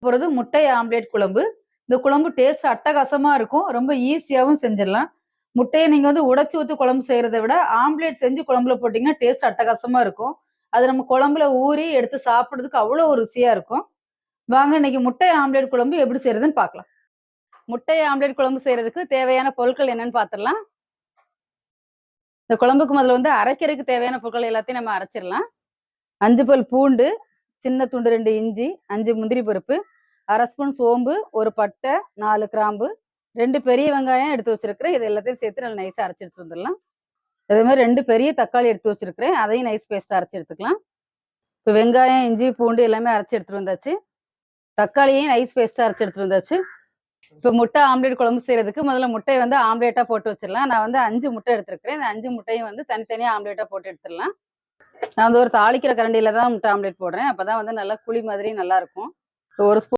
போறது முட்டை ஆம்லேட் குழம்பு. இந்த குழம்பு டேஸ்ட் அட்டகாசமா இருக்கும். ரொம்ப ஈஸியாவும் செஞ்சிடலாம். முட்டைய நீங்க வந்து உடைச்சு ஊத்தி குழம்பு செய்யறத விட, ஆம்லேட் செஞ்சு குழம்புல போட்டீங்கன்னா டேஸ்ட் அட்டகாசமா இருக்கும். அது நம்ம குழம்புல ஊறி எடுத்து சாப்பிடுறதுக்கு அவ்வளோ ஒரு ருசியா இருக்கும். வாங்க இன்னைக்கு முட்டை ஆம்லேட் குழம்பு எப்படி செய்யறதுன்னு பார்க்கலாம். முட்டை ஆம்லேட் குழம்பு செய்யறதுக்கு தேவையான பொருட்கள் என்னன்னு பார்த்துடலாம். இந்த குழம்புக்கு முதல்ல வந்து அரைக்கிறதுக்கு தேவையான பொருட்கள் எல்லாத்தையும் நம்ம அரைச்சிடலாம். 5 பல் பூண்டு, சின்ன துண்டு 2 இஞ்சி, 5 முந்திரி பருப்பு, 1/2 ஸ்பூன் சோம்பு, 1 பட்டை, 4 கிராம்பு, 2 பெரிய வெங்காயம் எடுத்து வச்சிருக்கிறேன். இது எல்லாத்தையும் சேர்த்து நல்லா நைஸா அரைச்சு எடுத்து வந்துடலாம். அதே மாதிரி 2 பெரிய தக்காளி எடுத்து வச்சிருக்கிறேன். அதையும் நைஸ் பேஸ்டா அரைச்சு எடுத்துக்கலாம். இப்போ வெங்காயம், இஞ்சி, பூண்டு எல்லாமே அரைச்சு எடுத்துட்டு வந்தாச்சு. தக்காளியையும் நைஸ் பேஸ்டா அரைச்சு எடுத்துட்டு வந்தாச்சு. இப்போ முட்டை ஆம்லேட் குழம்பு செய்யறதுக்கு முதல்ல முட்டையை வந்து ஆம்லேட்டா போட்டு வச்சிடலாம். நான் வந்து 5 முட்டை எடுத்திருக்கிறேன். இந்த 5 முட்டையும் வந்து தனித்தனியா ஆம்லேட்டா போட்டு எடுத்துடலாம். நான் வந்து ஒரு தாளிக்கிற கரண்டியில தான் முட்டை ஆம்லேட் போடுறேன். அப்பதான் வந்து நல்லா குழி மாதிரி நல்லா இருக்கும். ஒரு ஸ்பூன்